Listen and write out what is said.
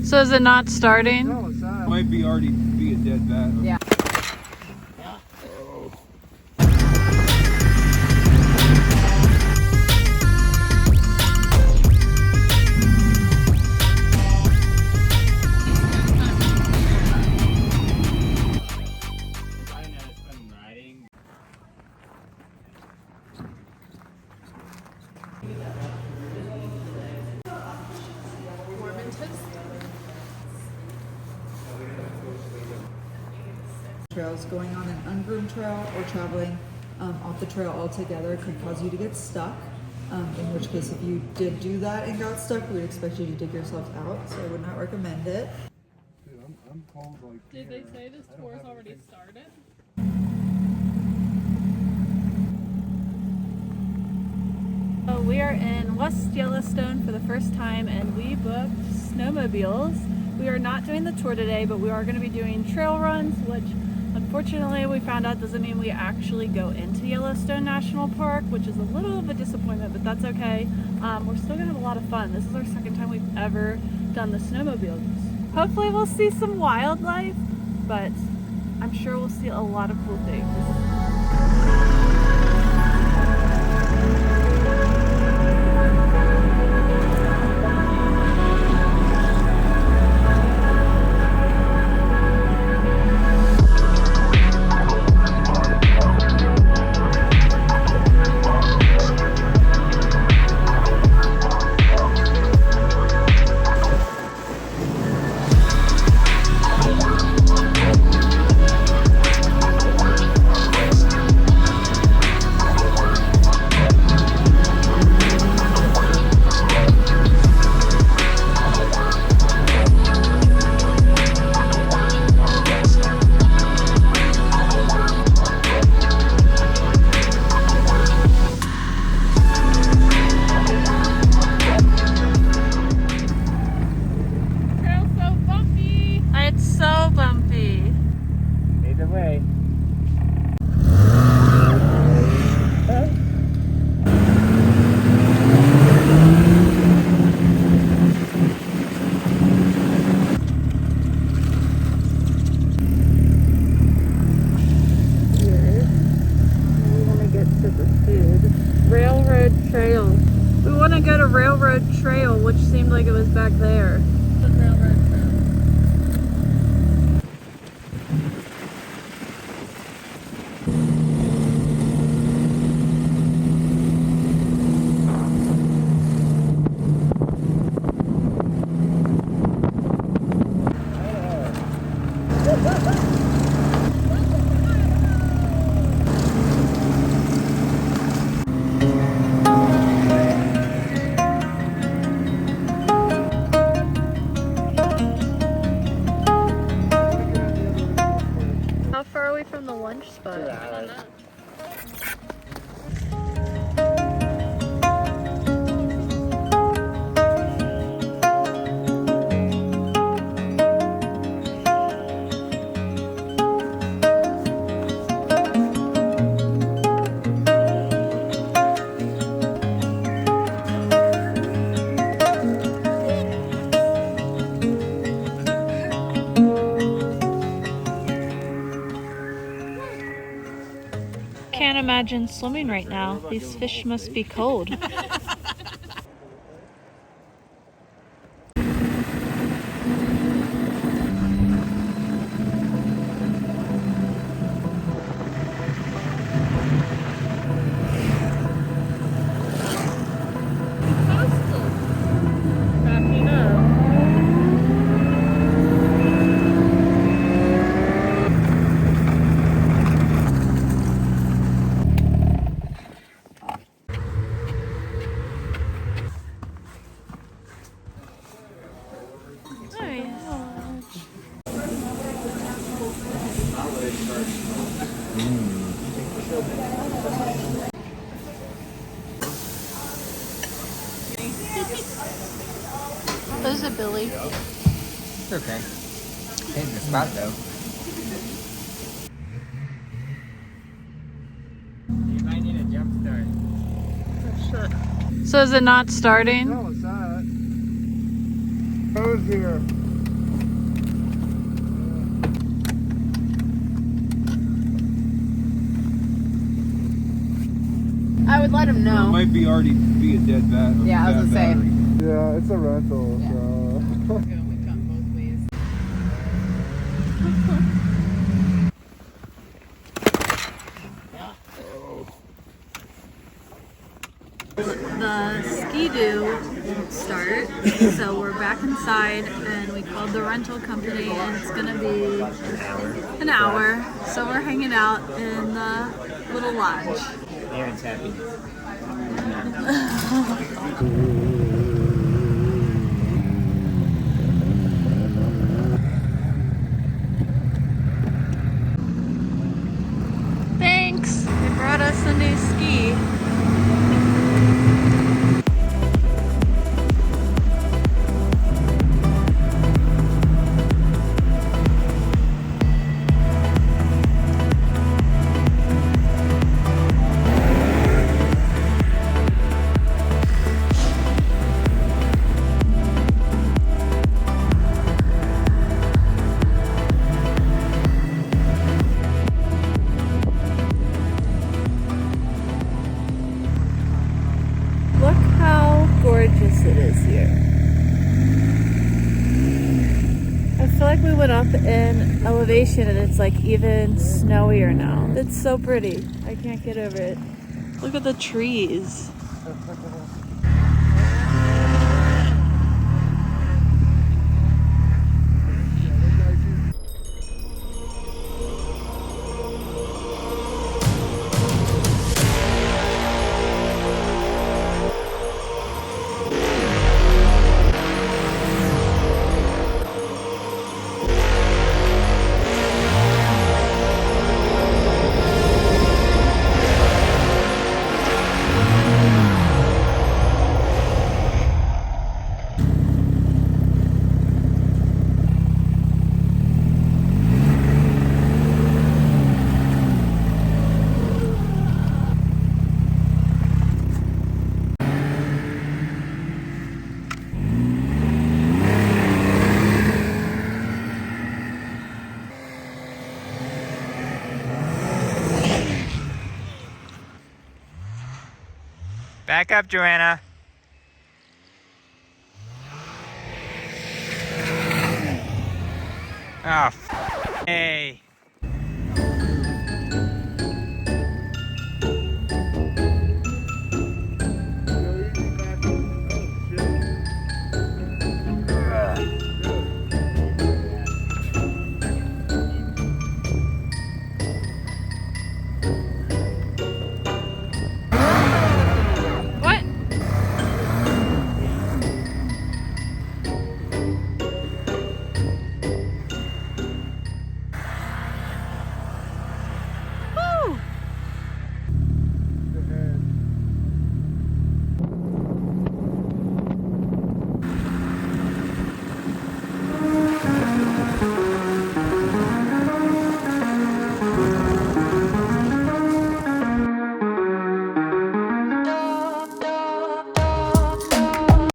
So is it not starting? No, it's not. It might be already be a dead bat. Yeah. Trails, going on an ungroomed trail or traveling off the trail altogether could cause you to get stuck. In which case, if you did do that and got stuck, we would expect you to dig yourself out. So I would not recommend it. Dude, I'm cold like. Did they say this tour's already started? So we are in West Yellowstone for the first time, and we booked snowmobiles. We are not doing the tour today, but we are going to be doing trail runs, which unfortunately we found out doesn't mean we actually go into Yellowstone National Park, which is a little of a disappointment, but that's okay. We're still going to have a lot of fun. This is our second time we've ever done the snowmobiles. Hopefully we'll see some wildlife, but I'm sure we'll see a lot of cool things. Railroad trail, which seemed like it was back there. The railroad trail. From the lunch spot. Can't imagine swimming right now. These fish must be cold. There's a Billy. It's okay. Hitting the spot though. You might need a jump start. So is it not starting? No, it's not. Goes here. I would let him It know. might be already be a dead bat. Yeah, I was gonna say. Yeah, it's a rental. Yeah. So. We've gone both ways. The ski-doo won't start, so we're back inside and we called the rental company and it's gonna be an hour. So we're hanging out in the little lodge. Aaron's happy. Thanks. They brought us a new ski. Look how gorgeous it is here. I feel like we went up in elevation and it's like even snowier now. It's so pretty. I can't get over it. Look at the trees. Back up, Joanna. Oh, hey.